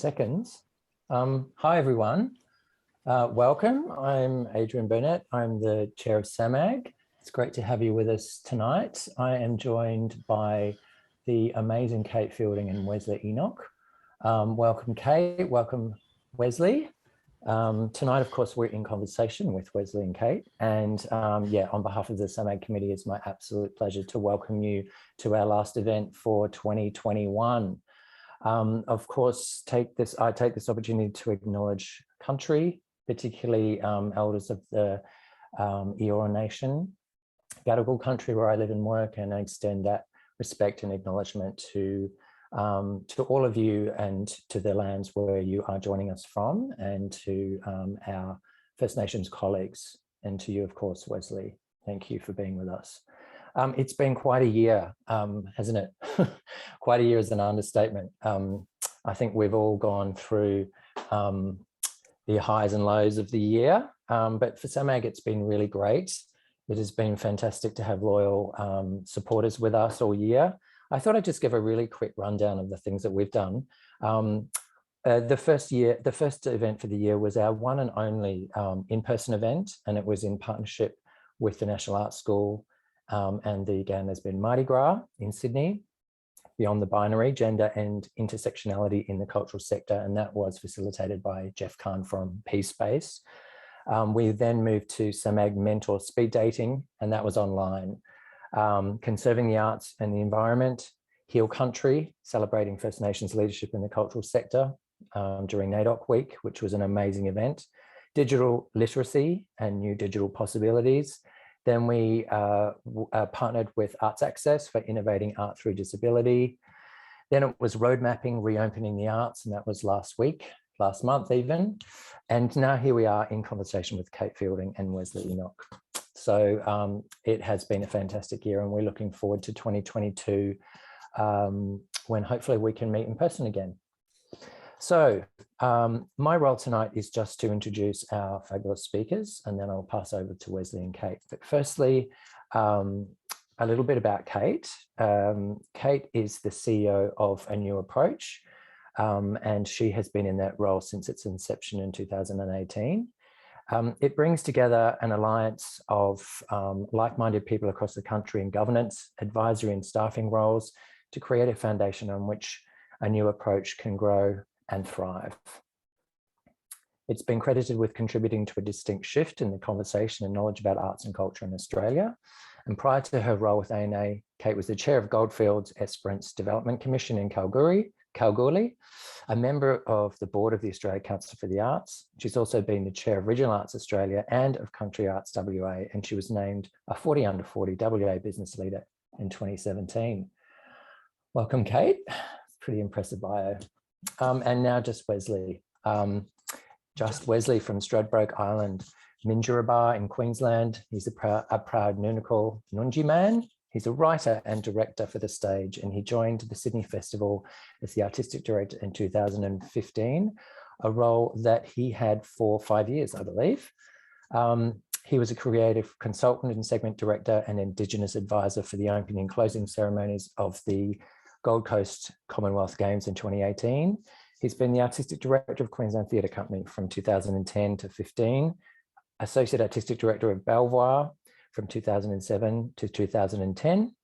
seconds. Hi, everyone. Welcome. I'm Adrian Burnett. I'm the chair of SAMAG. It's great to have you with us tonight. I am joined by the amazing Kate Fielding and Wesley Enoch. Welcome, Kate. Welcome, Wesley. Tonight, of course, we're in conversation with Wesley and Kate. And yeah, on behalf of the SAMAG committee, it's my absolute pleasure to welcome you to our last event for 2021. Of course, I take this opportunity to acknowledge country, particularly elders of the Eora Nation, Gadigal country where I live and work, and I extend that respect and acknowledgement to all of you and to the lands where you are joining us from, and to our First Nations colleagues, and to you, of course, Wesley. Thank you for being with us. It's been quite a year, hasn't it? Quite a year is an understatement. I think we've all gone through the highs and lows of the year, but for SAMAG, it's been really great. It has been fantastic to have loyal supporters with us all year. I thought I'd just give a really quick rundown of the things that we've done. The first event for the year was our one and only in-person event, and it was in partnership with the National Arts School and the Again There's Been Mardi Gras in Sydney, Beyond the Binary, Gender and Intersectionality in the Cultural Sector, and that was facilitated by Jeff Kahn from Peace Space. We then moved to SAMAG Mentor Speed Dating, and that was online. Conserving the Arts and the Environment, Heal Country, celebrating First Nations leadership in the cultural sector during NAIDOC Week, which was an amazing event. Digital literacy and new digital possibilities. Then we partnered with Arts Access for innovating art through disability. Then it was road mapping, reopening the arts, and that was last month even. And now here we are in conversation with Kate Fielding and Wesley Enoch. So it has been a fantastic year, and we're looking forward to 2022 when hopefully we can meet in person again. So my role tonight is just to introduce our fabulous speakers, and then I'll pass over to Wesley and Kate. But firstly, a little bit about Kate. Kate is the CEO of A New Approach, and she has been in that role since its inception in 2018. It brings together an alliance of like-minded people across the country in governance, advisory and staffing roles to create a foundation on which A New Approach can grow and thrive. It's been credited with contributing to a distinct shift in the conversation and knowledge about arts and culture in Australia. And prior to her role with ANA, Kate was the chair of Goldfields Esperance Development Commission in Kalgoorlie, a member of the board of the Australia Council for the Arts. She's also been the chair of Regional Arts Australia and of Country Arts WA, and she was named a 40 under 40 WA business leader in 2017. Welcome, Kate. Pretty impressive bio. And now just Wesley. Wesley from Stradbroke Island, Minjerribah in Queensland. He's a proud Nunukal Nungi man. He's a writer and director for the stage, and he joined the Sydney Festival as the artistic director in 2015, a role that he had for 5 years, I believe. He was a creative consultant and segment director and Indigenous advisor for the opening and closing ceremonies of the Gold Coast Commonwealth Games in 2018. He's been the artistic director of Queensland Theatre Company from 2010 to 15, associate artistic director of Belvoir from 2007 to 2010,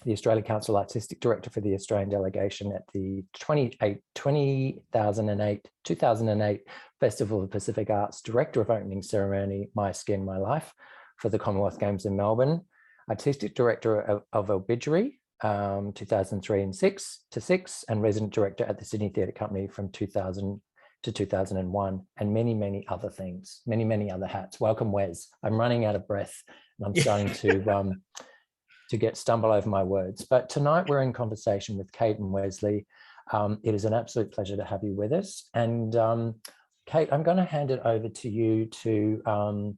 the Australia Council artistic director for the Australian delegation at the 2008 Festival of Pacific Arts, director of opening ceremony My Skin, My Life for the Commonwealth Games in Melbourne, artistic director of Obituary 2003 and 6, and resident director at the Sydney Theatre Company from 2000 to 2001, and many other things, many other hats. Welcome, Wes. I'm running out of breath and I'm starting to stumble over my words. But tonight we're in conversation with Kate and Wesley. It is an absolute pleasure to have you with us. And Kate, I'm going to hand it over to you to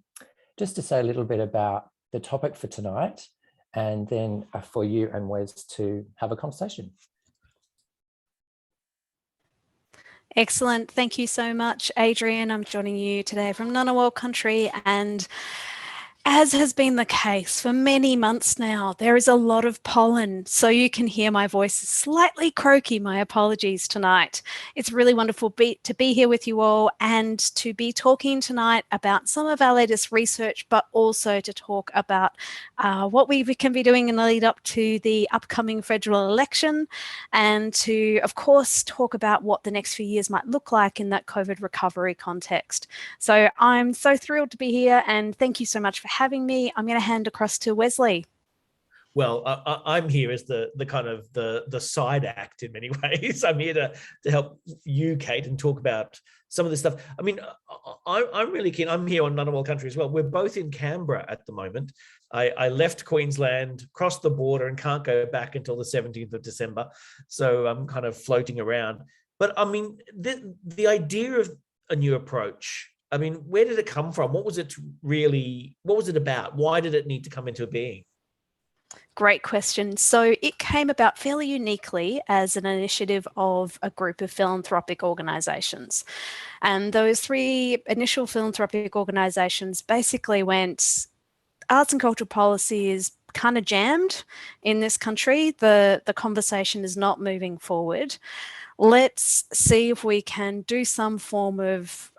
just to say a little bit about the topic for tonight, and then for you and Wes to have a conversation. Excellent. Thank you so much, Adrian. I'm joining you today from Ngunnawal country, and As has been the case for many months now, there is a lot of pollen, so you can hear my voice is slightly croaky. My apologies tonight. It's really wonderful to be here with you all and to be talking tonight about some of our latest research, but also to talk about what we can be doing in the lead up to the upcoming federal election, and to, of course, talk about what the next few years might look like in that COVID recovery context. So I'm so thrilled to be here, and thank you so much for having me. I'm going to hand across to Wesley. Well, I'm here as the kind of the side act in many ways. I'm here to help you, Kate, and talk about some of this stuff. I mean, I'm really keen. I'm here on Ngunnawal country as well. We're both in Canberra at the moment. I left Queensland, crossed the border, and can't go back until the 17th of December. So I'm kind of floating around. But I mean, the idea of a new approach, I mean, where did it come from? What was it about? Why did it need to come into being? Great question. So it came about fairly uniquely as an initiative of a group of philanthropic organisations. And those three initial philanthropic organisations basically went, arts and cultural policy is kind of jammed in this country. The conversation is not moving forward. Let's see if we can do some form of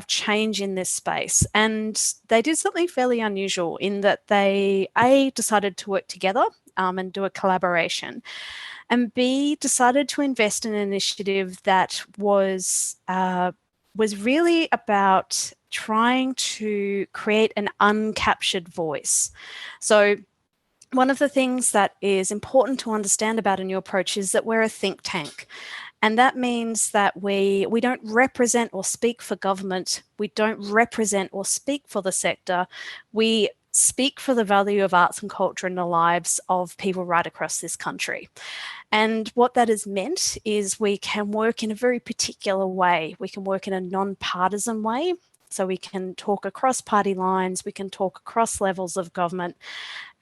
change in this space. And they did something fairly unusual in that they, A, decided to work together and do a collaboration, and B, decided to invest in an initiative that was really about trying to create an uncaptured voice. So one of the things that is important to understand about a new approach is that we're a think tank. And that means that we don't represent or speak for government. We don't represent or speak for the sector. We speak for the value of arts and culture in the lives of people right across this country. And what that has meant is we can work in a very particular way. We can work in a non-partisan way. So we can talk across party lines, we can talk across levels of government.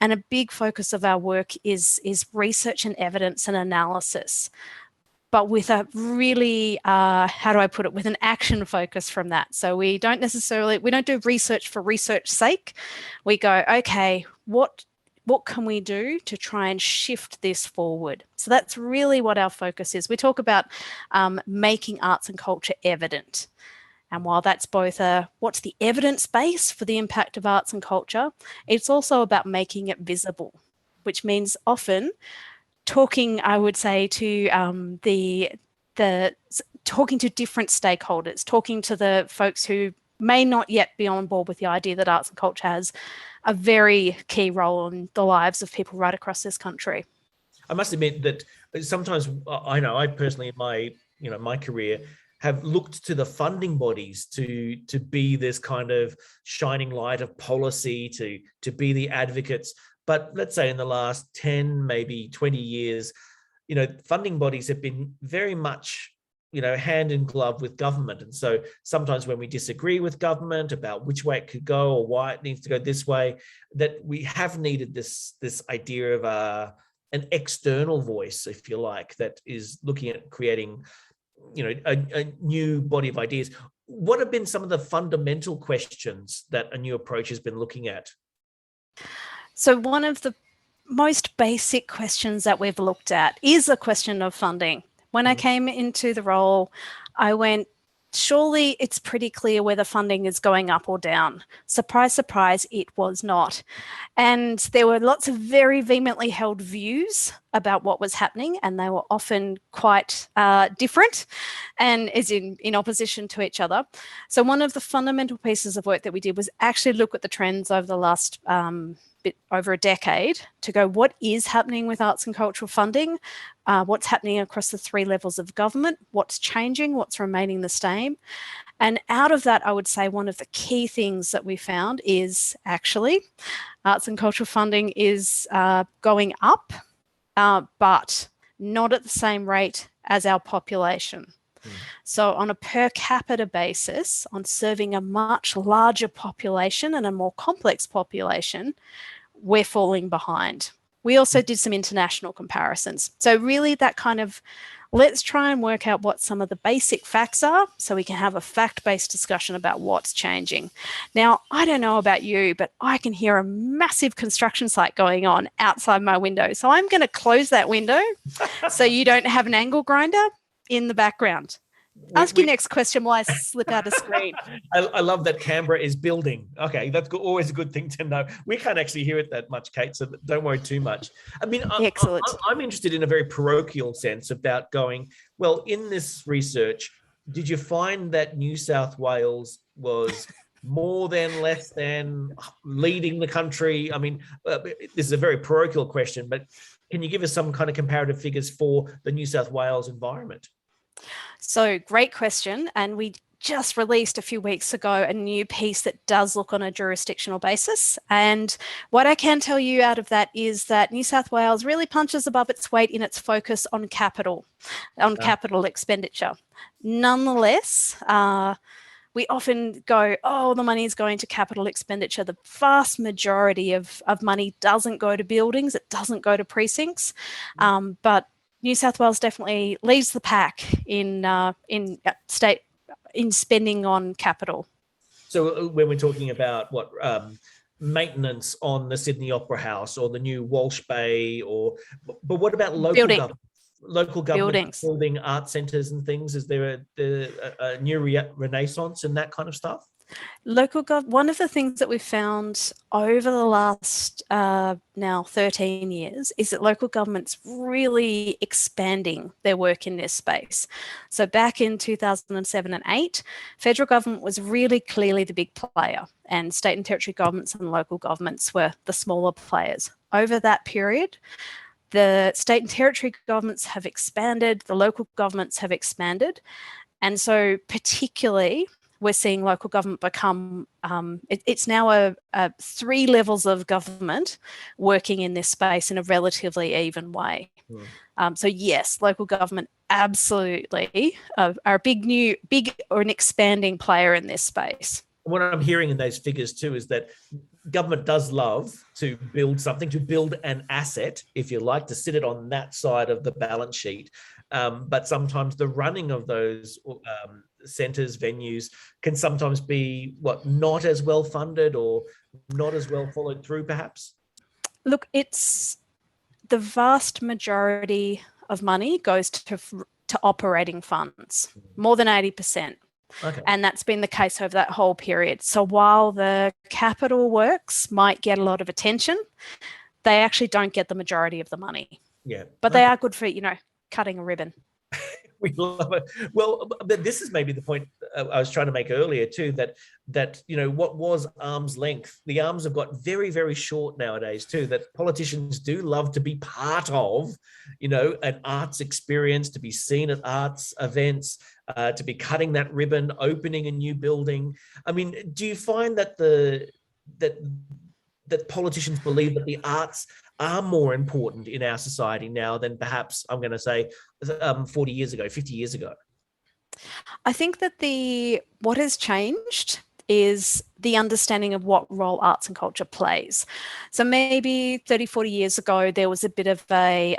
And a big focus of our work is research and evidence and analysis, but with a really, how do I put it, with an action focus from that. So we don't do research for research's sake. We go, okay, what can we do to try and shift this forward? So that's really what our focus is. We talk about making arts and culture evident. And while that's both what's the evidence base for the impact of arts and culture, it's also about making it visible, which means often talking, I would say, to talking to different stakeholders, talking to the folks who may not yet be on board with the idea that arts and culture has a very key role in the lives of people right across this country. I must admit that sometimes I personally, in my career, have looked to the funding bodies to be this kind of shining light of policy, to be the advocates. But let's say in the last 10, maybe 20 years, funding bodies have been very much, hand in glove with government. And so sometimes when we disagree with government about which way it could go or why it needs to go this way, that we have needed this idea of an external voice, if you like, that is looking at creating a new body of ideas. What have been some of the fundamental questions that a new approach has been looking at? So one of the most basic questions that we've looked at is a question of funding. When I came into the role, I went, surely it's pretty clear whether funding is going up or down. Surprise, surprise, it was not. And there were lots of very vehemently held views about what was happening, and they were often quite different and is in opposition to each other. So one of the fundamental pieces of work that we did was actually look at the trends over the last over a decade to go, what is happening with arts and cultural funding? What's happening across the three levels of government? What's changing? What's remaining the same? And out of that, I would say one of the key things that we found is actually arts and cultural funding is going up, but not at the same rate as our population. So on a per capita basis, on serving a much larger population and a more complex population, we're falling behind. We also did some international comparisons. So really that kind of, let's try and work out what some of the basic facts are so we can have a fact-based discussion about what's changing. Now, I don't know about you, but I can hear a massive construction site going on outside my window. So I'm going to close that window so you don't have an angle grinder in the background. Ask your next question while I slip out a screen. I love that Canberra is building. Okay, that's always a good thing to know. We can't actually hear it that much, Kate, so don't worry too much. I mean, Excellent. I'm interested in a very parochial sense about going, well, in this research, did you find that New South Wales was more than, less than, leading the country? I mean, this is a very parochial question, but can you give us some kind of comparative figures for the New South Wales environment? So great question. And we just released a few weeks ago a new piece that does look on a jurisdictional basis. And what I can tell you out of that is that New South Wales really punches above its weight in its focus on capital expenditure. Nonetheless, we often go, oh, the money is going to capital expenditure. The vast majority of money doesn't go to buildings. It doesn't go to precincts. But New South Wales definitely leads the pack in spending on capital. So when we're talking about what maintenance on the Sydney Opera House or the new Walsh Bay, but what about local government? Local government building art centres and things? Is there a new renaissance in that kind of stuff? One of the things that we've found over the last now 13 years is that local government's really expanding their work in this space. So back in 2007 and 8, federal government was really clearly the big player, and state and territory governments and local governments were the smaller players. Over that period, the state and territory governments have expanded, the local governments have expanded, and so particularly we're seeing local government become, it's now 3 levels of government working in this space in a relatively even way. So yes, local government absolutely are a big or an expanding player in this space. What I'm hearing in those figures too is that government does love to build something, to build an asset, if you like, to sit it on that side of the balance sheet. But sometimes the running of those centres, venues, can sometimes be not as well funded or not as well followed through, perhaps? Look, it's the vast majority of money goes to operating funds, more than 80%. Okay. And that's been the case over that whole period. So while the capital works might get a lot of attention, they actually don't get the majority of the money. Yeah. But they are good for, cutting a ribbon. We love it. Well, but this is maybe the point I was trying to make earlier too, that what was arm's length, the arms have got very, very short nowadays too, that politicians do love to be part of, an arts experience, to be seen at arts events, to be cutting that ribbon, opening a new building. I mean, do you find that that politicians believe that the arts are more important in our society now than perhaps, I'm going to say, 40 years ago, 50 years ago? I think that what has changed is the understanding of what role arts and culture plays. So maybe 30, 40 years ago, there was a bit of a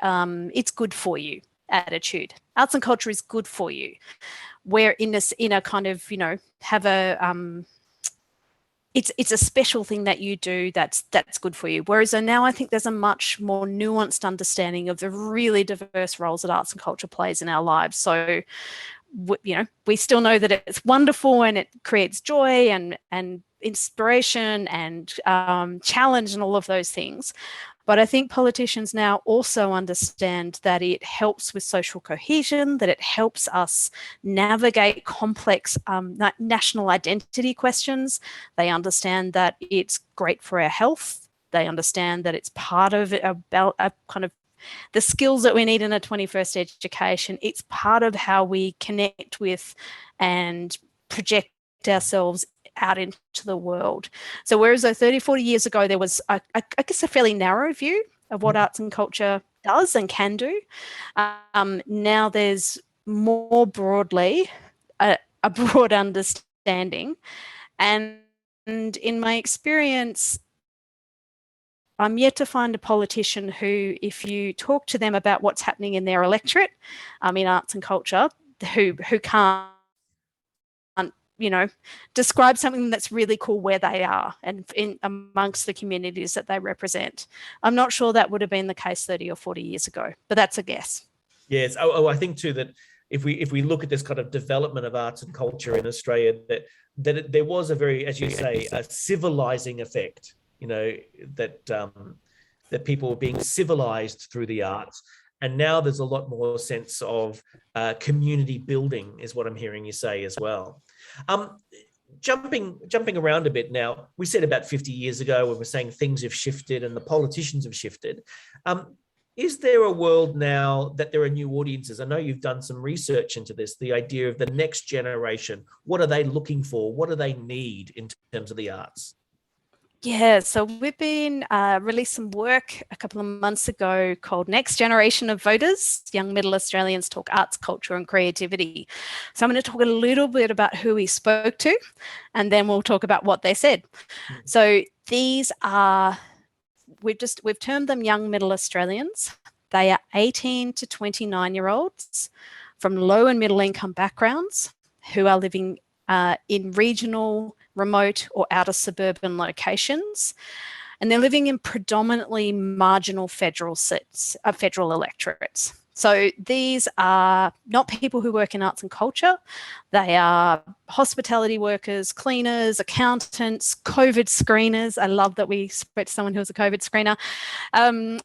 it's good for you attitude. Arts and culture is good for you. We're in a kind of, have a it's a special thing that you do that's good for you. Whereas now I think there's a much more nuanced understanding of the really diverse roles that arts and culture plays in our lives. So, we still know that it's wonderful and it creates joy and inspiration and challenge and all of those things. But I think politicians now also understand that it helps with social cohesion, that it helps us navigate complex national identity questions. They understand that it's great for our health. They understand that it's part of a kind of the skills that we need in a 21st education. It's part of how we connect with and project ourselves out into the world. So whereas 30, 40 years ago, there was, I guess, a fairly narrow view of what arts and culture does and can do, now there's more broadly a broad understanding. And in my experience, I'm yet to find a politician who, if you talk to them about what's happening in their electorate, in arts and culture, who can't, describe something that's really cool where they are and in amongst the communities that they represent. I'm not sure that would have been the case 30 or 40 years ago, but that's a guess. Yes. I think too that if we look at this kind of development of arts and culture in Australia, that there was a very, as you say, a civilizing effect, that people were being civilized through the arts. And now there's a lot more sense of community building is what I'm hearing you say as well. Jumping around a bit now, we said about 50 years ago when we're saying things have shifted and the politicians have shifted. Is there a world now that there are new audiences? I know you've done some research into this, the idea of the next generation. What are they looking for? What do they need in terms of the arts? Yeah, so we've been released some work a couple of months ago called Next Generation of Voters, Young Middle Australians Talk Arts, Culture and Creativity. So I'm going to talk a little bit about who we spoke to, and then we'll talk about what they said. So these are, we've termed them young middle Australians. They are 18 to 29-year-olds from low and middle income backgrounds who are living in regional, remote or outer suburban locations. And they're living in predominantly marginal federal seats, federal electorates. So these are not people who work in arts and culture. They are hospitality workers, cleaners, accountants, COVID screeners. I love that we spoke to someone who was a COVID screener,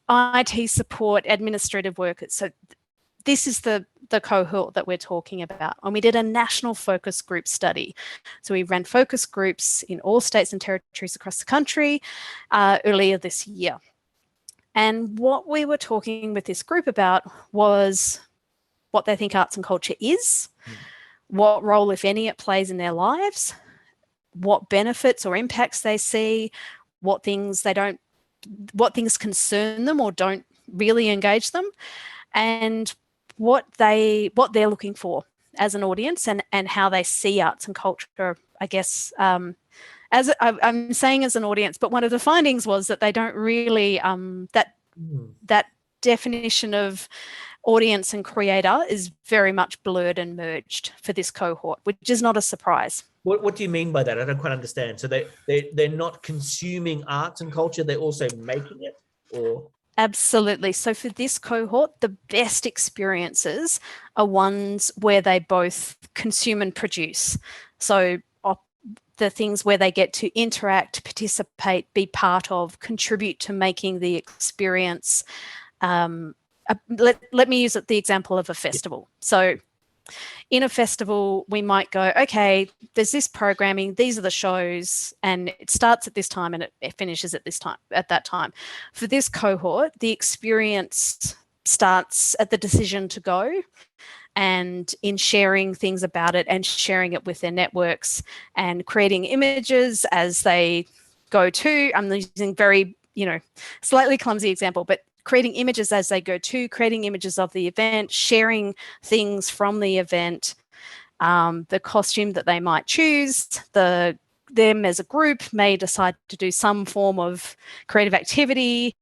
IT support, administrative workers. So this is the cohort that we're talking about. And we did a national focus group study. So we ran focus groups in all states and territories across the country earlier this year. And what we were talking with this group about was what they think arts and culture is, what role, if any, it plays in their lives, what benefits or impacts they see, what things concern them or don't really engage them, and what they're looking for as an audience and how they see arts and culture, I guess, as I'm saying as an audience, but one of the findings was that they don't really, that definition of audience and creator is very much blurred and merged for this cohort, which is not a surprise. What do you mean by that? I don't quite understand. So they're not consuming arts and culture, they're also making it, or? Absolutely. So for this cohort, the best experiences are ones where they both consume and produce. So the things where they get to interact, participate, be part of, contribute to making the experience. Let me use the example of a festival. So in a festival, we might go, okay, there's this programming, these are the shows, and it starts at this time and it finishes at that time. For this cohort, the experience starts at the decision to go and in sharing things about it and sharing it with their networks and creating images as they go to. I'm using very, slightly clumsy example, but creating images as they go to, creating images of the event, sharing things from the event, the costume that they might choose, them as a group may decide to do some form of creative activity.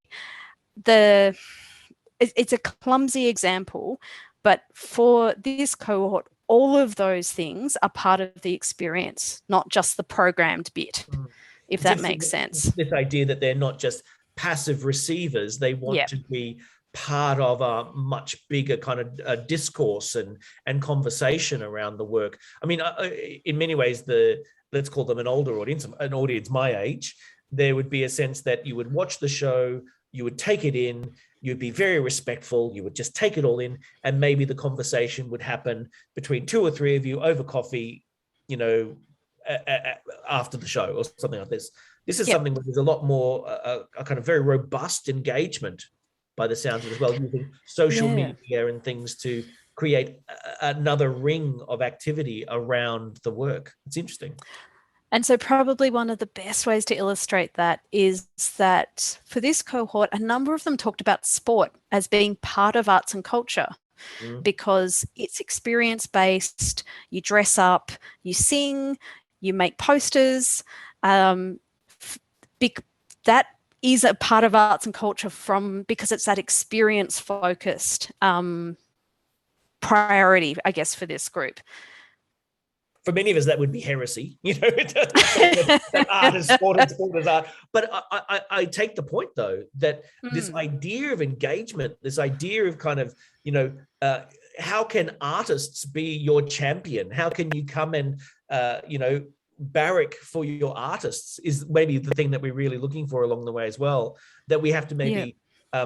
It's a clumsy example, but for this cohort, all of those things are part of the experience, not just the programmed bit, if that makes sense. This idea that they're not just passive receivers, they want to be part of a much bigger kind of discourse and conversation around the work. I mean, in many ways, let's call them an older audience, an audience my age, there would be a sense that you would watch the show, you would take it in, you'd be very respectful, you would just take it all in, and maybe the conversation would happen between two or three of you over coffee, after the show or something like this. This is something where there's a lot more a kind of very robust engagement by the sounds of it as well, using social media and things to create another ring of activity around the work. It's interesting. And so probably one of the best ways to illustrate that is that for this cohort, a number of them talked about sport as being part of arts and culture because it's experience-based, you dress up, you sing, you make posters. That is a part of arts and culture because it's that experience focused priority, I guess, for this group. For many of us, that would be heresy, that art is sport and sport is art. But I take the point, though, that this idea of engagement, this idea of kind of, how can artists be your champion? How can you come and, barrack for your artists is maybe the thing that we're really looking for along the way as well, that we have to maybe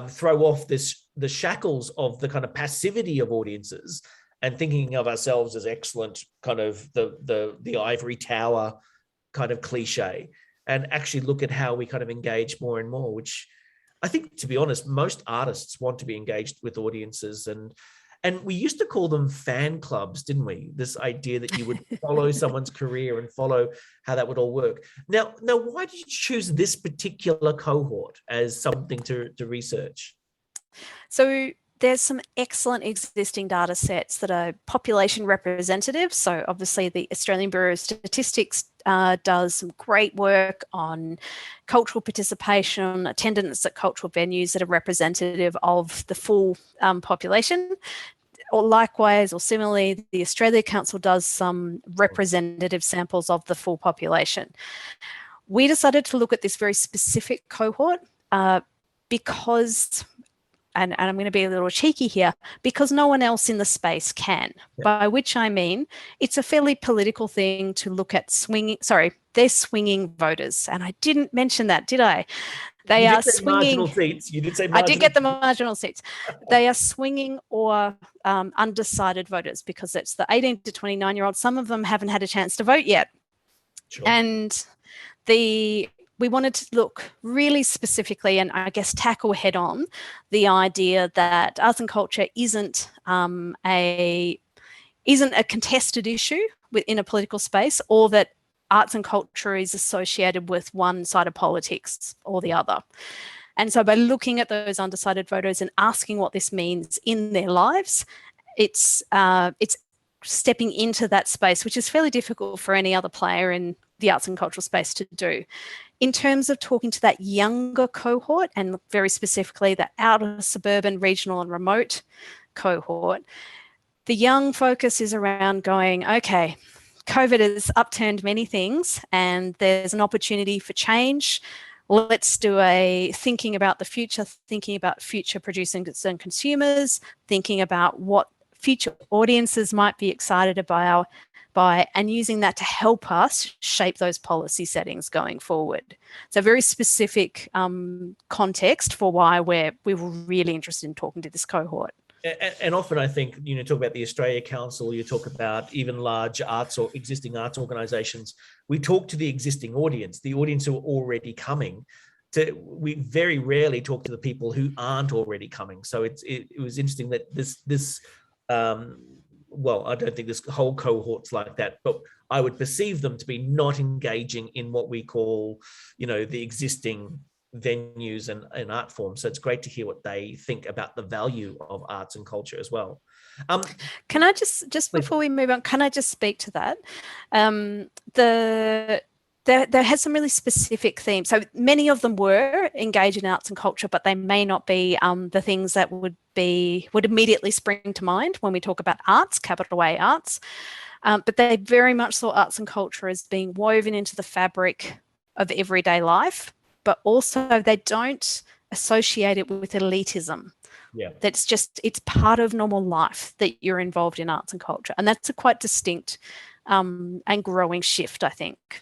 throw off the shackles of the kind of passivity of audiences and thinking of ourselves as excellent, kind of the ivory tower kind of cliche, and actually look at how we kind of engage more and more, which I think, to be honest, most artists want to be engaged with audiences. And we used to call them fan clubs, didn't we? This idea that you would follow someone's career and follow how that would all work. Now, why did you choose this particular cohort as something to research? So there's some excellent existing data sets that are population representative. So obviously the Australian Bureau of Statistics does some great work on cultural participation, attendance at cultural venues that are representative of the full population. Or likewise, or similarly, the Australia Council does some representative samples of the full population. We decided to look at this very specific cohort because, and I'm going to be a little cheeky here, because no one else in the space can. By which I mean, it's a fairly political thing to look at they're swinging voters. And I didn't mention that, did I? They are swinging marginal seats. You did say marginal. I did get the marginal seats. They are swinging or undecided voters, because it's the 18 to 29-year-olds. Some of them haven't had a chance to vote yet. Sure. And we wanted to look really specifically and I guess tackle head on the idea that arts and culture isn't a contested issue within a political space, or that arts and culture is associated with one side of politics or the other. And so by looking at those undecided voters and asking what this means in their lives, it's stepping into that space, which is fairly difficult for any other player in the arts and cultural space to do. In terms of talking to that younger cohort, and very specifically the outer suburban, regional and remote cohort, the young focus is around going, okay, COVID has upturned many things and there's an opportunity for change. Let's do a thinking about the future, thinking about future producers and consumers, thinking about what future audiences might be excited about by, and using that to help us shape those policy settings going forward. So very specific context for why we were really interested in talking to this cohort. And often I think, talk about the Australia Council, you talk about even large arts or existing arts organisations. We talk to the existing audience, the audience who are already coming. We very rarely talk to the people who aren't already coming. So it was interesting that this well, I don't think this whole cohort's like that, but I would perceive them to be not engaging in what we call, the existing venues and art forms. So it's great to hear what they think about the value of arts and culture as well. Can I just before we move on, can I just speak to that? There has some really specific themes. So many of them were engaged in arts and culture, but they may not be the things that would immediately spring to mind when we talk about arts, capital A arts. But they very much saw arts and culture as being woven into the fabric of everyday life, but also they don't associate it with elitism. Yeah. It's part of normal life that you're involved in arts and culture. And that's a quite distinct and growing shift, I think.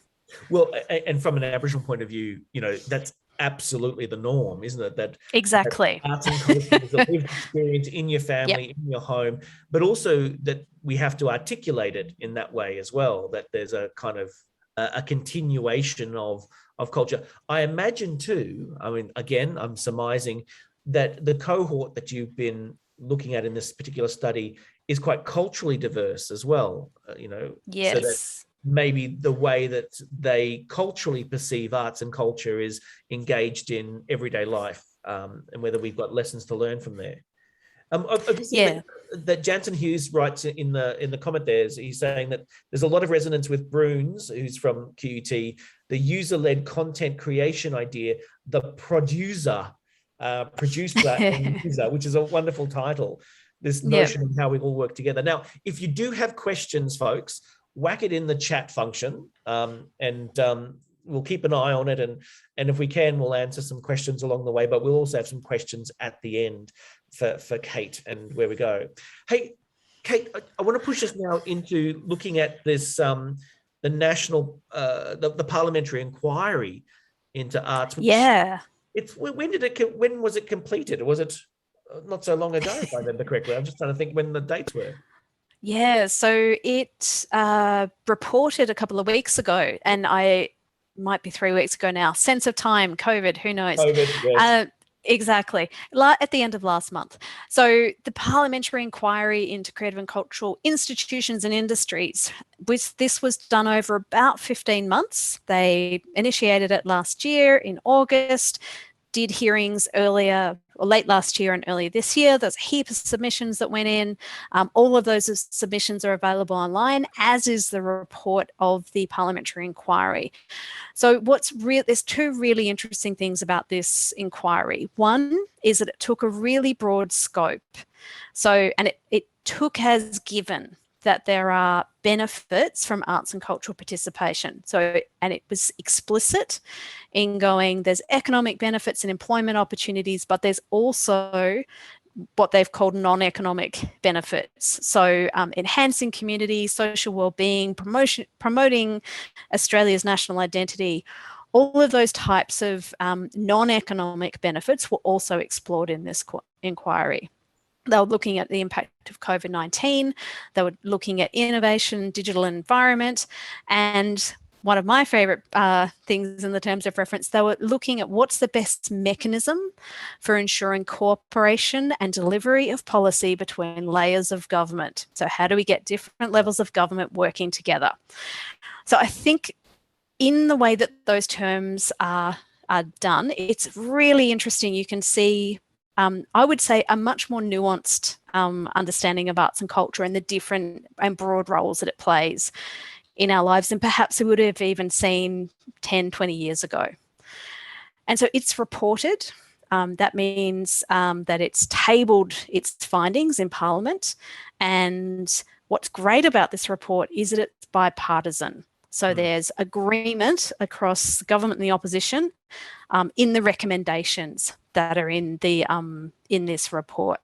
Well, and from an Aboriginal point of view, that's absolutely the norm, isn't it? That exactly. That arts and culture is a lived experience in your family, in your home, but also that we have to articulate it in that way as well, that there's a kind of a continuation of culture. I imagine too, again, I'm surmising that the cohort that you've been looking at in this particular study is quite culturally diverse as well, Yes. So that maybe the way that they culturally perceive arts and culture is engaged in everyday life, and whether we've got lessons to learn from there. That Jansen Hughes writes in the comment there, he's saying that there's a lot of resonance with Bruns, who's from QUT, the user-led content creation idea, the producer, producer and user, which is a wonderful title. This notion of how we all work together. Now, if you do have questions, folks, whack it in the chat function, and we'll keep an eye on it. And if we can, we'll answer some questions along the way, but we'll also have some questions at the end for Kate and where we go. Hey, Kate, I want to push us now into looking at this, the national, the Parliamentary Inquiry into arts. Which when was it completed? Or was it not so long ago, if I remember correctly? I'm just trying to think when the dates were. Yeah, so it reported a couple of weeks ago, and I might be 3 weeks ago now. Sense of time, COVID, who knows? COVID, yes. Exactly, at the end of last month. So the Parliamentary Inquiry into Creative and Cultural Institutions and Industries, this was done over about 15 months. They initiated it last year in August, did hearings earlier or late last year and earlier this year. There's a heap of submissions that went in. All of those submissions are available online, as is the report of the Parliamentary Inquiry. So there's two really interesting things about this inquiry. One is that it took a really broad scope. And it took as given that there are benefits from arts and cultural participation. And it was explicit in going, there's economic benefits and employment opportunities, but there's also what they've called non-economic benefits. So enhancing community, social well-being, promoting Australia's national identity, all of those types of non-economic benefits were also explored in this inquiry. They were looking at the impact of COVID-19. They were looking at innovation, digital environment, and one of my favourite things in the terms of reference, they were looking at what's the best mechanism for ensuring cooperation and delivery of policy between layers of government. So how do we get different levels of government working together? So I think in the way that those terms are done, it's really interesting. You can see I would say a much more nuanced understanding of arts and culture and the different and broad roles that it plays in our lives than perhaps we would have even seen 10, 20 years ago. And so it's reported. That means that it's tabled its findings in Parliament. And what's great about this report is that it's bipartisan. So there's agreement across the government and the opposition in the recommendations that are in this report.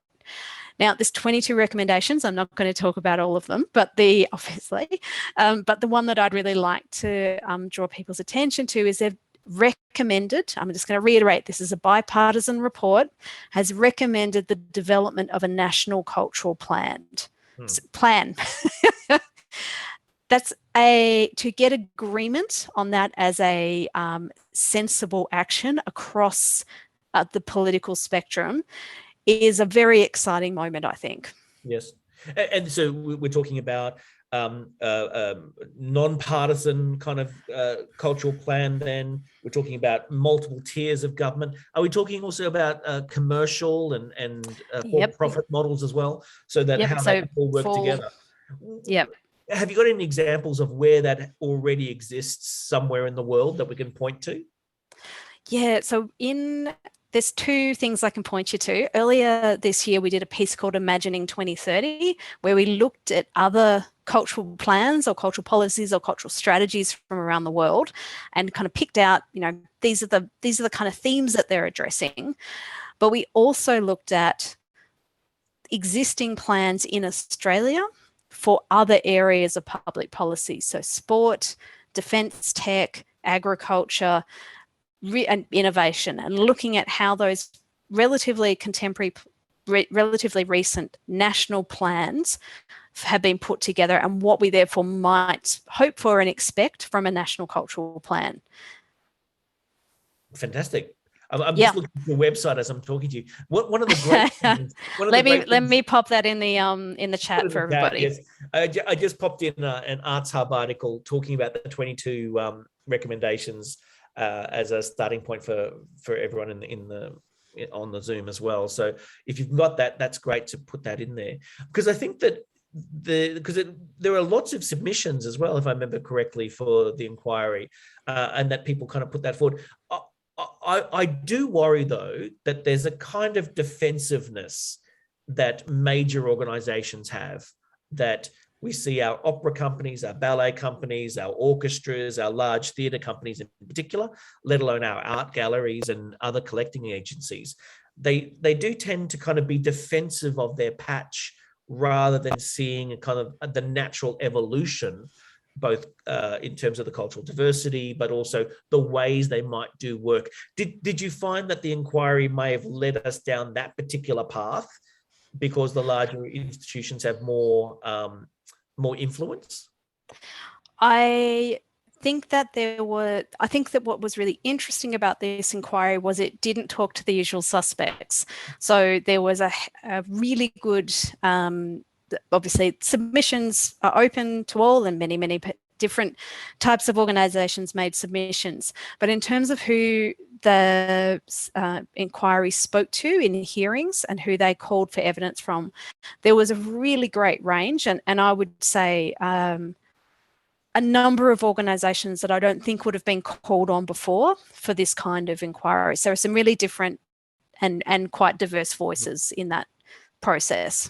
Now, there's 22 recommendations. I'm not going to talk about all of them, but the one that I'd really like to draw people's attention to is they've recommended, I'm just going to reiterate, this is a bipartisan report, has recommended the development of a national cultural plan. That's to get agreement on that as a sensible action across the political spectrum is a very exciting moment, I think. Yes. And so we're talking about non-partisan kind of cultural plan then. We're talking about multiple tiers of government. Are we talking also about commercial and for-profit models as well? So that how they can all work together? Yep. Have you got any examples of where that already exists somewhere in the world that we can point to? Yeah, so there's two things I can point you to. Earlier this year, we did a piece called Imagining 2030, where we looked at other cultural plans or cultural policies or cultural strategies from around the world and kind of picked out, these are the kind of themes that they're addressing. But we also looked at existing plans in Australia for other areas of public policy. So sport, defence tech, agriculture, and innovation, and looking at how those relatively contemporary, relatively recent national plans have been put together and what we therefore might hope for and expect from a national cultural plan. Fantastic. I'm just looking at the website as I'm talking to you. One of the great things, let me pop that in the chat for everybody. Yes. I just popped in an Arts Hub article talking about the 22 recommendations as a starting point for everyone on the Zoom as well. So if you've got that, that's great to put that in there, because I think that there are lots of submissions as well, if I remember correctly, for the inquiry, and that people kind of put that forward. I do worry, though, that there's a kind of defensiveness that major organizations have, that we see our opera companies, our ballet companies, our orchestras, our large theatre companies in particular, let alone our art galleries and other collecting agencies. They do tend to kind of be defensive of their patch rather than seeing a kind of the natural evolution, both in terms of the cultural diversity, but also the ways they might do work. Did you find that the inquiry may have led us down that particular path because the larger institutions have more influence? I think that what was really interesting about this inquiry was it didn't talk to the usual suspects. So there was a really good, obviously submissions are open to all, and many different types of organisations made submissions. But in terms of who the inquiry spoke to in hearings and who they called for evidence from, there was a really great range, and I would say a number of organisations that I don't think would have been called on before for this kind of inquiry. So there are some really different and quite diverse voices in that process.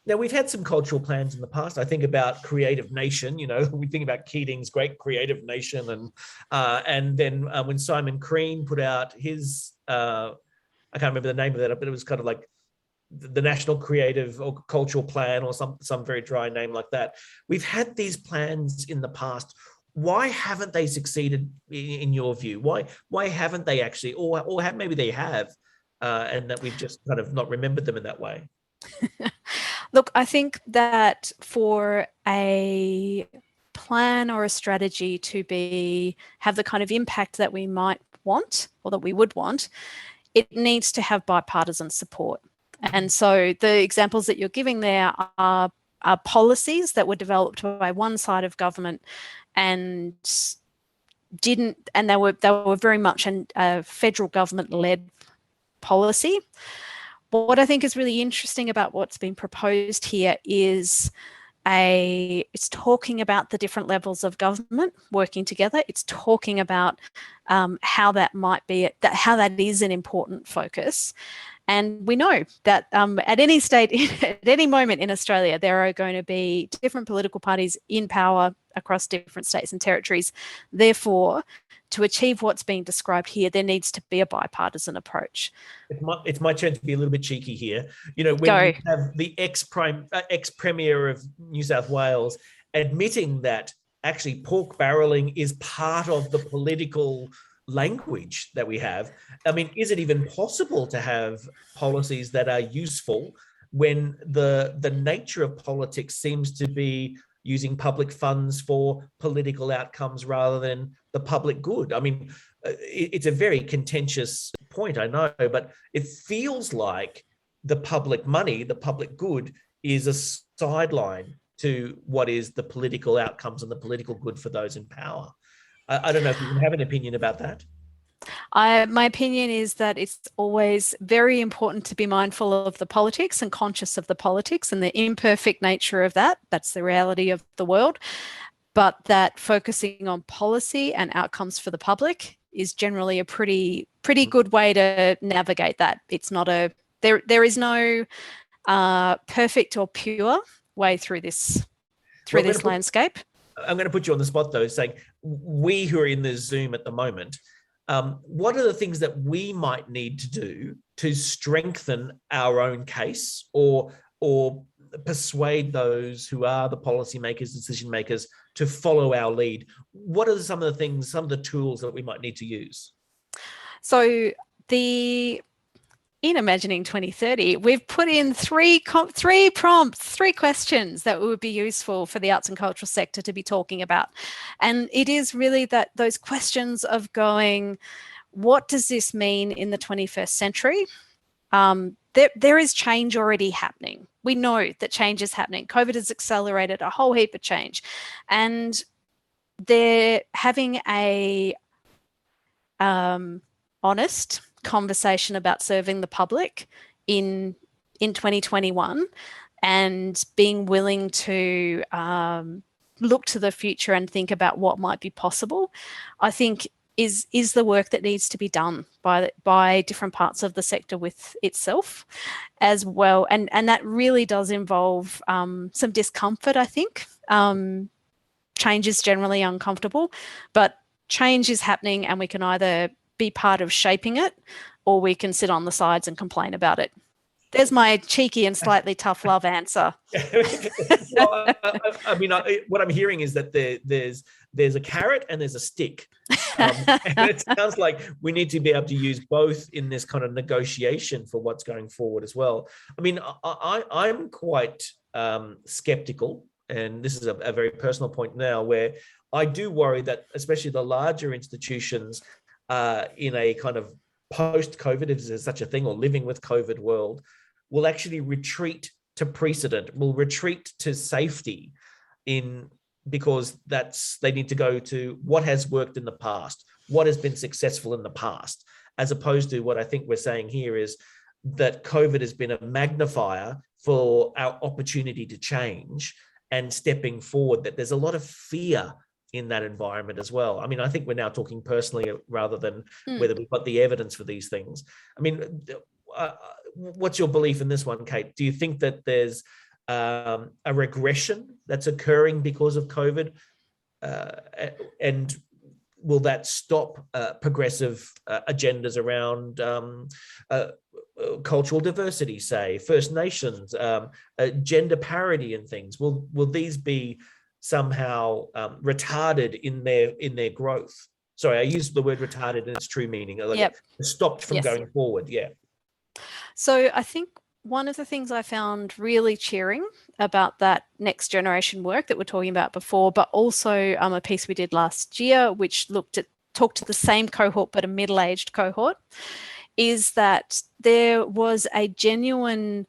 Now, we've had some cultural plans in the past. I think about Creative Nation. We think about Keating's great Creative Nation, and then when Simon Crean put out his, I can't remember the name of that, but it was kind of like the National Creative or Cultural Plan, or some very dry name like that. We've had these plans in the past. Why haven't they succeeded in your view? Why haven't they actually, or maybe they have, and that we've just kind of not remembered them in that way? Look, I think that for a plan or a strategy to have the kind of impact that we might want, or that we would want, it needs to have bipartisan support. And so the examples that you're giving there are policies that were developed by one side of government and they were very much a federal government-led policy. What I think is really interesting about what's been proposed here is it's talking about the different levels of government working together. It's talking about how that might be, how that is an important focus. And we know that at any state, at any moment in Australia, there are going to be different political parties in power across different states and territories. Therefore, to achieve what's being described here, there needs to be a bipartisan approach. It's my turn to be a little bit cheeky here. When we have the ex-premier of New South Wales admitting that actually pork barrelling is part of the political language that we have. I mean, is it even possible to have policies that are useful when the nature of politics seems to be using public funds for political outcomes rather than the public good? I mean, it's a very contentious point, I know, but it feels like the public money, the public good, is a sideline to what is the political outcomes and the political good for those in power. I don't know if you have an opinion about that. My opinion is that it's always very important to be mindful of the politics and conscious of the politics and the imperfect nature of that. That's the reality of the world. But that focusing on policy and outcomes for the public is generally a pretty good way to navigate that. It's not there is no perfect or pure way through this landscape. I'm going to put you on the spot, though, saying we who are in the Zoom at the moment, what are the things that we might need to do to strengthen our own case or persuade those who are the policymakers, decision makers, to follow our lead? What are some of the tools that we might need to use? So in Imagining 2030, we've put in three prompts, 3 questions that would be useful for the arts and cultural sector to be talking about. And it is really those questions of going, what does this mean in the 21st century? There is change already happening. We know that change is happening. COVID has accelerated a whole heap of change. And they're having a honest conversation about serving the public in 2021 and being willing to look to the future and think about what might be possible, I think is the work that needs to be done by different parts of the sector with itself as well. And that really does involve some discomfort, I think. Change is generally uncomfortable, but change is happening, and we can either be part of shaping it or we can sit on the sides and complain about it. There's my cheeky and slightly tough love answer. Well, I mean, what I'm hearing is that there's a carrot and there's a stick. And it sounds like we need to be able to use both in this kind of negotiation for what's going forward as well. I mean, I'm quite skeptical, and this is a very personal point now, where I do worry that especially the larger institutions in a kind of post-COVID, if there's such a thing, or living with COVID world, will actually retreat to precedent, will retreat to safety because they need to go to what has worked in the past, what has been successful in the past, as opposed to what I think we're saying here is that COVID has been a magnifier for our opportunity to change and stepping forward, that there's a lot of fear in that environment as well. I mean, I think we're now talking personally rather than whether we've got the evidence for these things. I mean, what's your belief in this one, Kate? Do you think that there's a regression that's occurring because of COVID? And will that stop progressive agendas around cultural diversity, say, First Nations, gender parity and things? Will these be somehow retarded in their growth? Sorry, I used the word retarded in its true meaning. Like stopped from going forward. Yeah. So I think one of the things I found really cheering about that next generation work that we're talking about before, but also a piece we did last year, which talked to the same cohort, but a middle-aged cohort, is that there was a genuine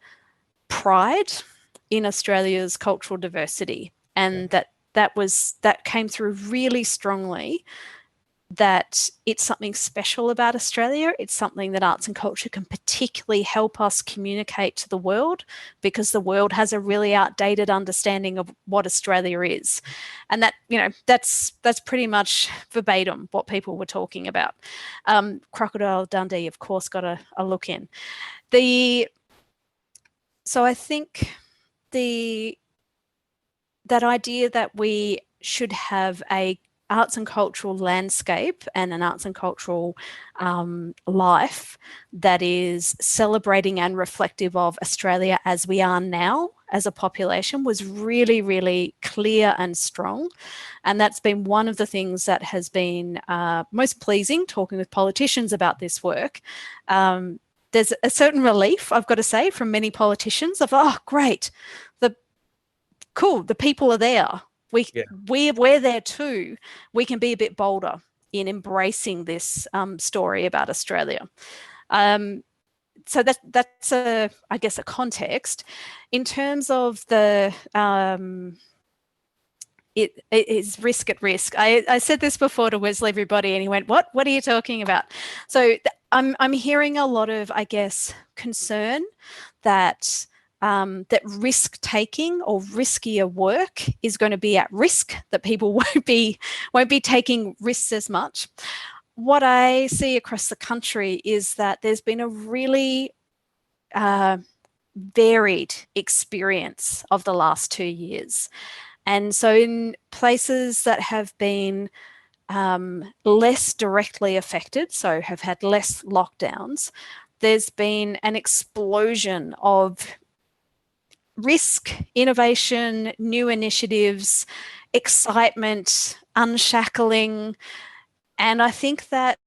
pride in Australia's cultural diversity. And that came through really strongly, that it's something special about Australia. It's something that arts and culture can particularly help us communicate to the world, because the world has a really outdated understanding of what Australia is. And that, that's pretty much verbatim what people were talking about. Crocodile Dundee, of course, got a look in. So I think that idea that we should have a arts and cultural landscape and an arts and cultural life that is celebrating and reflective of Australia as we are now as a population was really, really clear and strong. And that's been one of the things that has been most pleasing talking with politicians about this work. There's a certain relief, I've got to say, from many politicians of, oh, great, the people are there. We're there too. We can be a bit bolder in embracing this story about Australia. So that's I guess a context. In terms of the it is risk at risk. I said this before to Wesley, everybody, and he went, "What? What are you talking about?" So I'm hearing a lot of, I guess, concern that that risk-taking or riskier work is going to be at risk, that people won't be taking risks as much. What I see across the country is that there's been a really varied experience of the last 2 years. And so in places that have been less directly affected, so have had less lockdowns, there's been an explosion of risk, innovation, new initiatives, excitement, unshackling. And I think that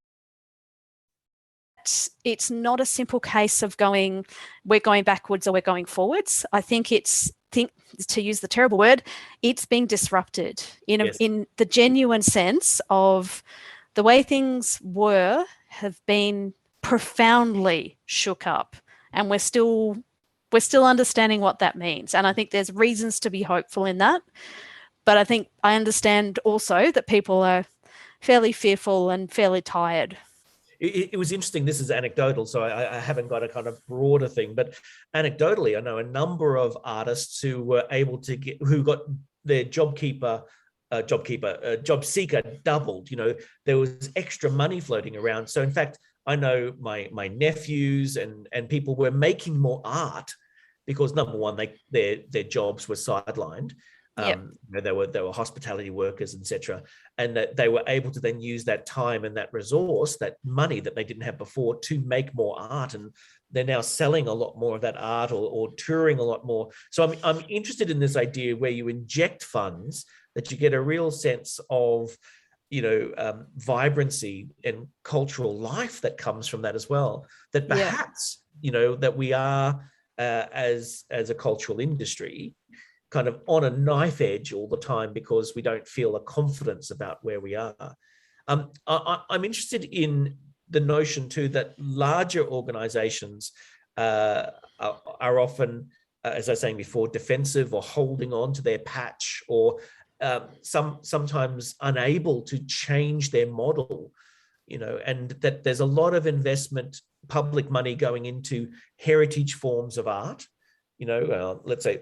it's not a simple case of we're going backwards or we're going forwards. I think to use the terrible word, it's being disrupted in the genuine sense of the way things have been profoundly shook up, and we're still understanding what that means. And I think there's reasons to be hopeful in that. But I understand also that people are fairly fearful and fairly tired. it was interesting. This is anecdotal, so I haven't got a kind of broader thing, but anecdotally, I know a number of artists who were able to who got their job seeker doubled. There was extra money floating around. So in fact, I know my nephews and people were making more art because, number one, their jobs were sidelined. Yep. They were hospitality workers, etc., and that they were able to then use that time and that resource, that money that they didn't have before, to make more art, and they're now selling a lot more of that art or touring a lot more. So I'm interested in this idea where you inject funds, that you get a real sense of vibrancy and cultural life that comes from that as well. That perhaps that we are as a cultural industry kind of on a knife edge all the time because we don't feel a confidence about where we are. I'm interested in the notion too that larger organizations are often, as I was saying before, defensive or holding on to their patch, or sometimes unable to change their model, and that there's a lot of investment, public money going into heritage forms of art. Let's say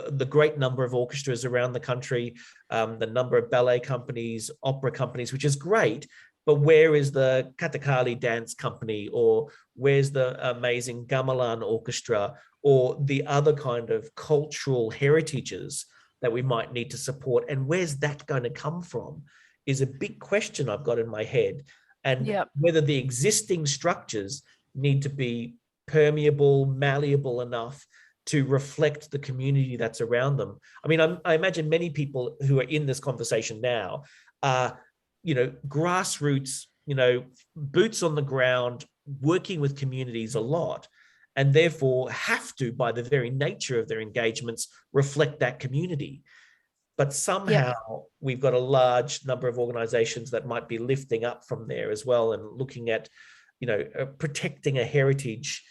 the great number of orchestras around the country, the number of ballet companies, opera companies, which is great, but where is the Kathakali dance company, or where's the amazing gamelan orchestra, or the other kind of cultural heritages that we might need to support, and where's that going to come from is a big question I've got in my head. And whether the existing structures need to be permeable, malleable enough to reflect the community that's around them. I mean, I imagine many people who are in this conversation now are, grassroots, boots on the ground, working with communities a lot, and therefore have to, by the very nature of their engagements, reflect that community. But somehow we've got a large number of organizations that might be lifting up from there as well and looking at, protecting a heritage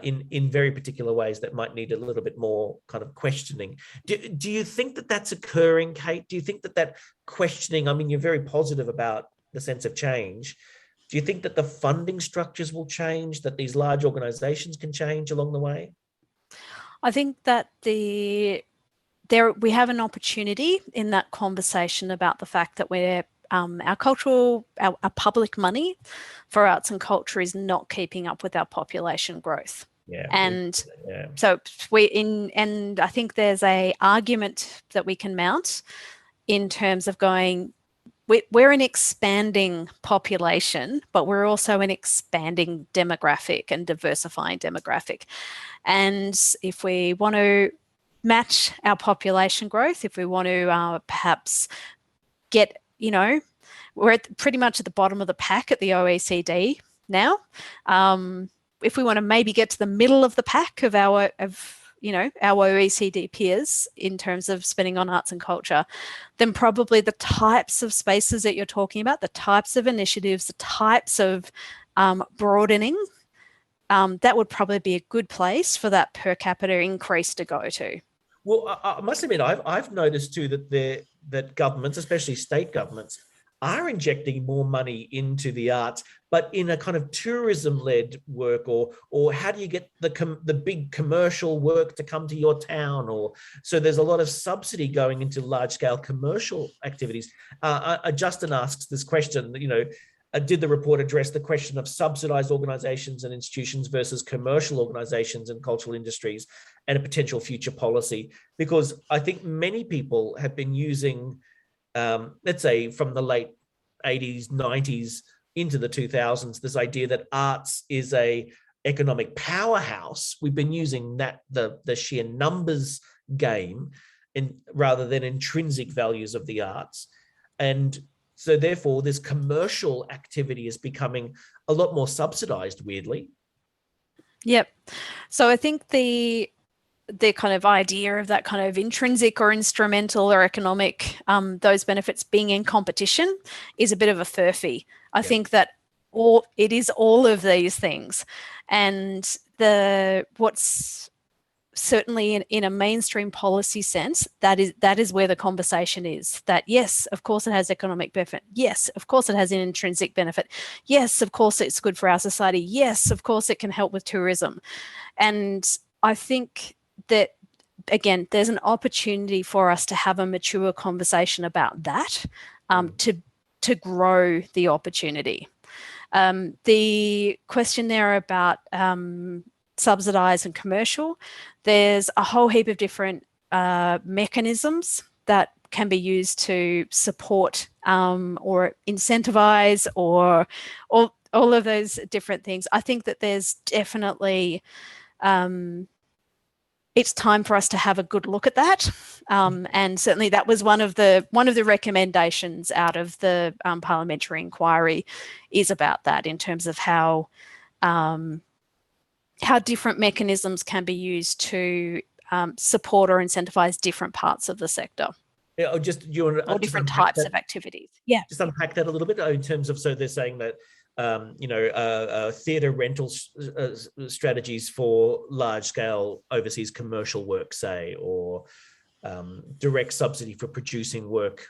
in very particular ways that might need a little bit more kind of questioning. Do you think that that's occurring, Kate? Do you think that questioning, I mean, you're very positive about the sense of change. Do you think that the funding structures will change, that these large organizations can change along the way? I think that we have an opportunity in that conversation about the fact that we're our public money for arts and culture is not keeping up with our population growth. So and I think there's a argument that we can mount in terms of going, we're an expanding population, but we're also an expanding demographic and diversifying demographic. And if we want to match our population growth, if we want to perhaps get, we're pretty much at the bottom of the pack at the OECD now. If we want to maybe get to the middle of the pack of our OECD peers in terms of spending on arts and culture, then probably the types of spaces that you're talking about, the types of initiatives, the types of broadening, that would probably be a good place for that per capita increase to go to. Well, I must admit, I've noticed too that governments, especially state governments, are injecting more money into the arts, but in a kind of tourism-led work, or how do you get the big commercial work to come to your town? Or so there's a lot of subsidy going into large-scale commercial activities. Justin asks this question, did the report address the question of subsidized organizations and institutions versus commercial organizations and cultural industries and a potential future policy? Because I think many people have been using, let's say from the late 80s, 90s into the 2000s, this idea that arts is a economic powerhouse. We've been using that, the sheer numbers game, rather than intrinsic values of the arts. And so therefore, this commercial activity is becoming a lot more subsidized, weirdly. Yep. So I think the kind of idea of that kind of intrinsic or instrumental or economic, those benefits being in competition is a bit of a furphy. I think that it is all of these things. And what's certainly in a mainstream policy sense, that is where the conversation is. That yes, of course it has economic benefit. Yes, of course it has an intrinsic benefit. Yes, of course it's good for our society. Yes, of course it can help with tourism. And I think that, again, there's an opportunity for us to have a mature conversation about that, to grow the opportunity. The question there about subsidised and commercial, there's a whole heap of different mechanisms that can be used to support or incentivise or all of those different things. I think that there's definitely it's time for us to have a good look at that, and certainly that was one of the recommendations out of the parliamentary inquiry, is about that, in terms of how different mechanisms can be used to support or incentivize different parts of the sector. Yeah, or different types of activities. Yeah, just unpack that a little bit in terms of, so they're saying that theatre rental strategies for large-scale overseas commercial work, say, or direct subsidy for producing work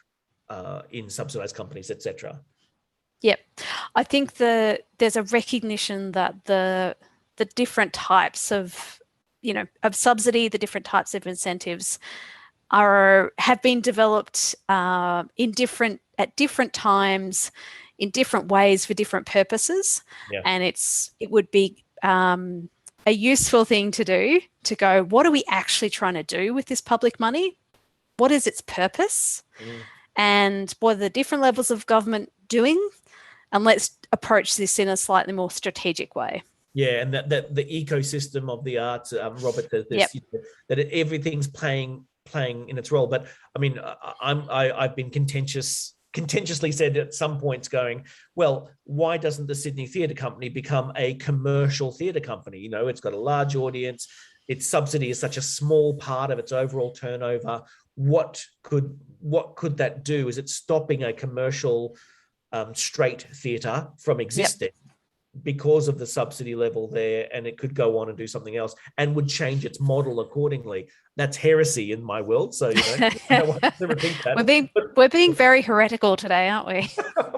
in subsidised companies, etc. Yep, I think there's a recognition that the different types of subsidy, the different types of incentives have been developed at different times, in different ways, for different purposes. Yeah. And it would be a useful thing to do, to go, what are we actually trying to do with this public money? What is its purpose? And what are the different levels of government doing? And let's approach this in a slightly more strategic way. Yeah, and that the ecosystem of the arts, Robert says this, that everything's playing in its role. But I mean, I've been contentiously said at some points, going, well, why doesn't the Sydney Theatre Company become a commercial theatre company? It's got a large audience. Its subsidy is such a small part of its overall turnover. What could that do? Is it stopping a commercial straight theatre from existing because of the subsidy level there, and it could go on and do something else and would change its model accordingly? That's heresy in my world. So, I want to repeat that. We're being very heretical today, aren't we?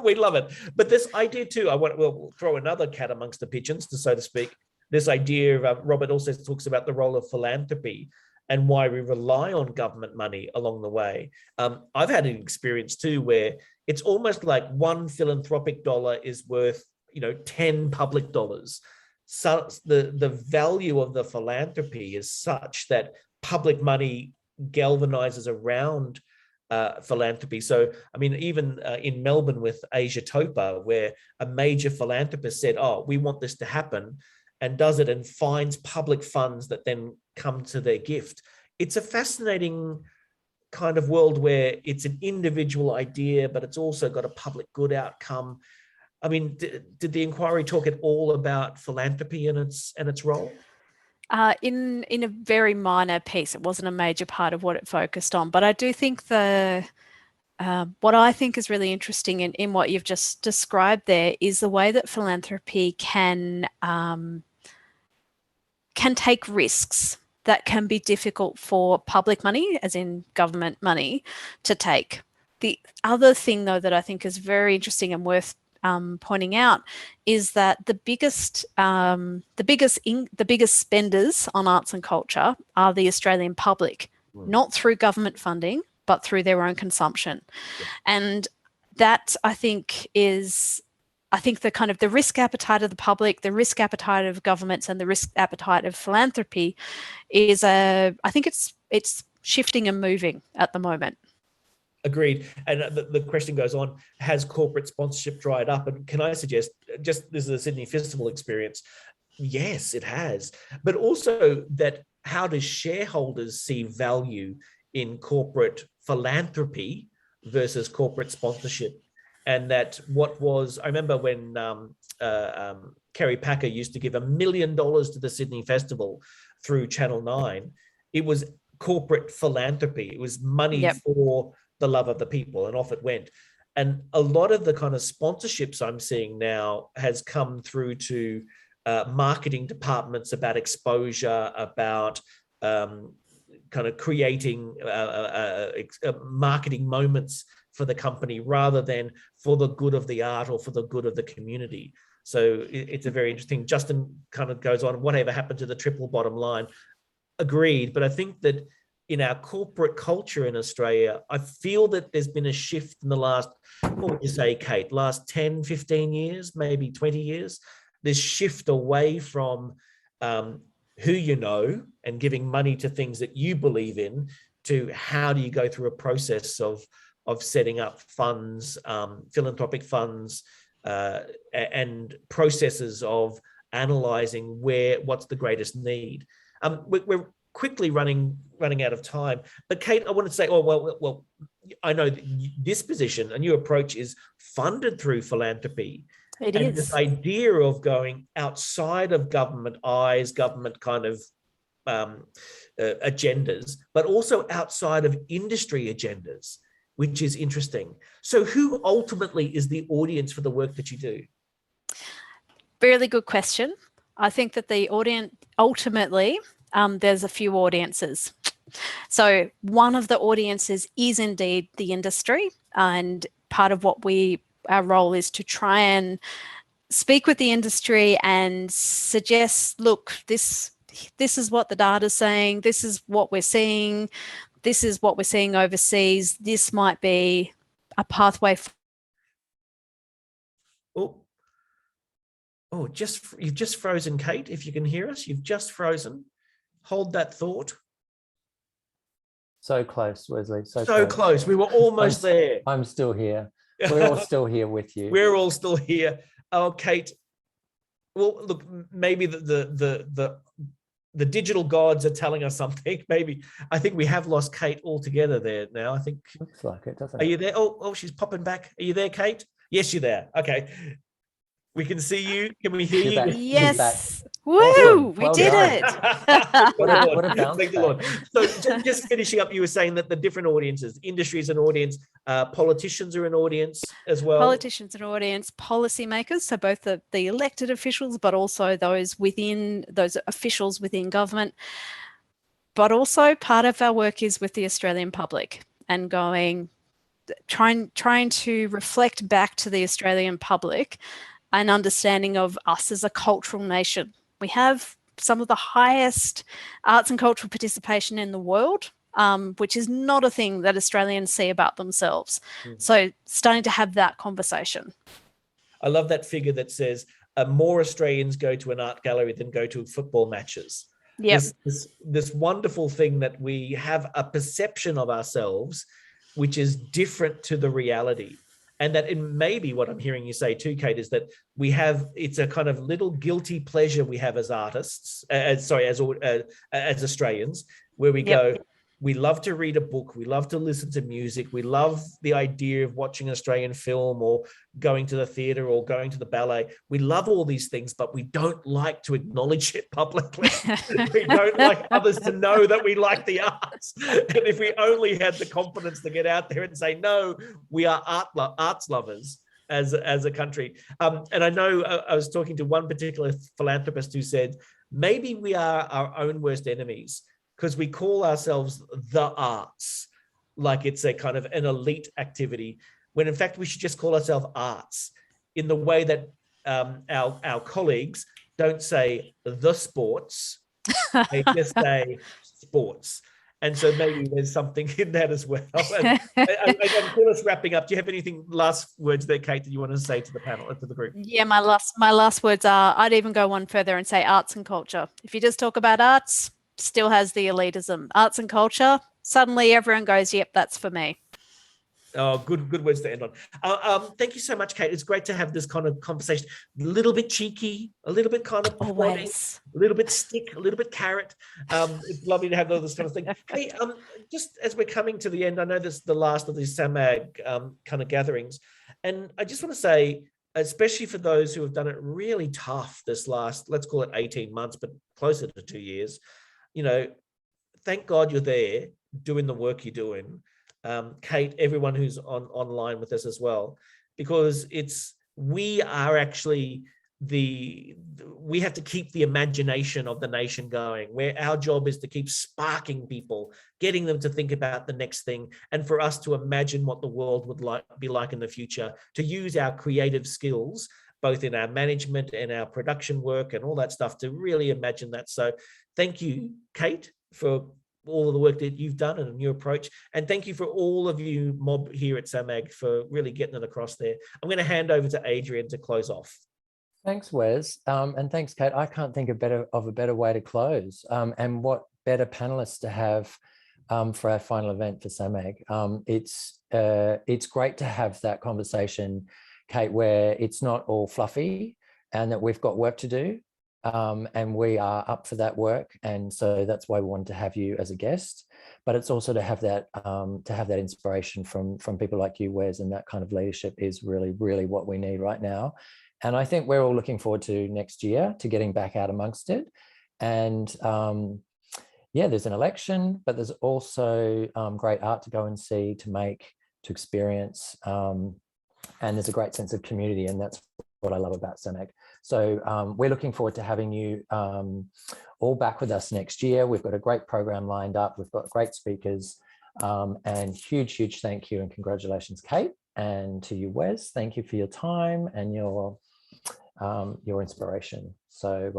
We love it. But this idea too, we'll throw another cat amongst the pigeons, so to speak. This idea of, Robert also talks about the role of philanthropy and why we rely on government money along the way. I've had an experience too where it's almost like one philanthropic dollar is worth 10 public dollars. So the value of the philanthropy is such that public money galvanizes around philanthropy. So, I mean, even in Melbourne with Asia Topa, where a major philanthropist said, oh, we want this to happen, and does it and finds public funds that then come to their gift. It's a fascinating kind of world where it's an individual idea, but it's also got a public good outcome. I mean, did the inquiry talk at all about philanthropy and its role? In a very minor piece. It wasn't a major part of what it focused on, but I do think what I think is really interesting in what you've just described there is the way that philanthropy can take risks that can be difficult for public money, as in government money, to take. The other thing, though, that I think is very interesting and worth pointing out is that the biggest spenders on arts and culture are the Australian public, not through government funding, but through their own consumption. Yeah. And that, I think, is the kind of the risk appetite of the public, the risk appetite of governments, and the risk appetite of philanthropy is I think it's shifting and moving at the moment. Agreed. And the question goes on, has corporate sponsorship dried up? And can I suggest, just this is a Sydney Festival experience, yes, it has. But also that, how do shareholders see value in corporate philanthropy versus corporate sponsorship? And that I remember when Kerry Packer used to give $1 million to the Sydney Festival through Channel 9. It was corporate philanthropy. It was money for the love of the people, and off it went. And a lot of the kind of sponsorships I'm seeing now has come through to marketing departments, about exposure, about kind of creating marketing moments for the company rather than for the good of the art or for the good of the community. So it's a very interesting. Justin kind of goes on, whatever happened to the triple bottom line? Agreed. But I think that in our corporate culture in Australia, I feel that there's been a shift in the last, what would you say, Kate, last 10, 15 years, maybe 20 years, this shift away from who you know and giving money to things that you believe in to how do you go through a process of setting up funds, philanthropic funds, and processes of analyzing what's the greatest need. We're quickly running out of time, but Kate, I want to say, well, I know that this position, a new approach, is funded through philanthropy. It and is. This idea of going outside of government eyes, government kind of agendas, but also outside of industry agendas, which is interesting. So who ultimately is the audience for the work that you do? Really good question. I think that the audience, ultimately, there's a few audiences. So one of the audiences is indeed the industry, and part of what our role is to try and speak with the industry and suggest, look, this is what the data's saying, this is what we're seeing, this is what we're seeing overseas, this might be a pathway. You've just frozen, Kate. If you can hear us, you've just frozen. Hold that thought. So close, Wesley. So close. We were almost there. I'm still here. We're all still here with you. We're all still here. Oh, Kate. Well, look, maybe the digital gods are telling us something. Maybe I think we have lost Kate altogether there now. I think looks like it, doesn't it? Are you there? Oh, she's popping back. Are you there, Kate? Yes, you're there. Okay. We can see you. Can we hear you? Back. Yes. Woo! Awesome. We did it. What a bounce Thank the Lord. So just finishing up, you were saying that the different audiences, industry is an audience, politicians are an audience as well. Politicians and audience, policymakers, so both the elected officials, but also those officials within government. But also part of our work is with the Australian public and trying to reflect back to the Australian public an understanding of us as a cultural nation. We have some of the highest arts and cultural participation in the world, which is not a thing that Australians see about themselves. So starting to have that conversation. I love that figure that says more Australians go to an art gallery than go to football matches. Yep. This wonderful thing that we have a perception of ourselves which is different to the reality. And that it may be what I'm hearing you say too, Kate, is that it's a kind of little guilty pleasure we have as artists, as Australians, where we go, we love to read a book, we love to listen to music, we love the idea of watching an Australian film or going to the theatre or going to the ballet. We love all these things, but we don't like to acknowledge it publicly. We don't like others to know that we like the arts. And if we only had the confidence to get out there and say, no, we are arts lovers as a country. And I know I was talking to one particular philanthropist who said, maybe we are our own worst enemies, because we call ourselves the arts, like it's a kind of an elite activity, when in fact we should just call ourselves arts, in the way that our colleagues don't say the sports, they just say sports. And so maybe there's something in that as well. And Phyllis, wrapping up, do you have anything, last words there, Kate, that you want to say to the panel, to the group? Yeah, my last words are, I'd even go one further and say arts and culture. If you just talk about arts, still has the elitism. Arts and culture, suddenly everyone goes, yep, that's for me. Oh, good words to end on. Thank you so much, Kate. It's great to have this kind of conversation. A little bit cheeky, a little bit kind of prodding, a little bit stick, a little bit carrot. It's lovely to have all this kind of thing. Hey, just as we're coming to the end, I know this is the last of these SAMAG kind of gatherings, and I just want to say, especially for those who have done it really tough this last, let's call it 18 months, but closer to 2 years, thank God you're there doing the work you're doing. Kate, everyone who's online with us as well, because we are actually we have to keep the imagination of the nation going, where our job is to keep sparking people, getting them to think about the next thing, and for us to imagine what the world would be like in the future, to use our creative skills, both in our management and our production work and all that stuff, to really imagine that. So thank you, Kate, for all of the work that you've done and a new approach. And thank you for all of you mob here at SAMAG for really getting it across there. I'm going to hand over to Adrian to close off. Thanks, Wes. And thanks, Kate. I can't think of a better way to close. And what better panelists to have for our final event for SAMAG. It's great to have that conversation, Kate, where it's not all fluffy and that we've got work to do. And we are up for that work. And so that's why we wanted to have you as a guest. But it's also to have that inspiration from people like you, Wes, and that kind of leadership is really, really what we need right now. And I think we're all looking forward to next year, to getting back out amongst it. And yeah, there's an election, but there's also great art to go and see, to experience. And there's a great sense of community, and that's what I love about SAMAG. So we're looking forward to having you all back with us next year. We've got a great program lined up. We've got great speakers, and huge thank you and congratulations, Kate. And to you, Wes, thank you for your time and your inspiration. So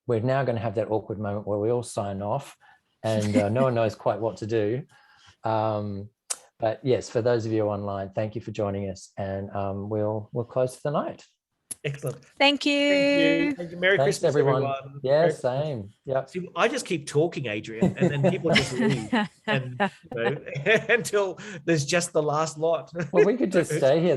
we're now going to have that awkward moment where we all sign off and no one knows quite what to do. But yes, for those of you online, thank you for joining us, and we'll close for the night. Excellent. Thank you. Thank you. Merry Thanks, Christmas, everyone. Yeah, Merry same. Yeah. See, I just keep talking, Adrian, and then people just leave, and until there's just the last lot. Well, we could just stay here.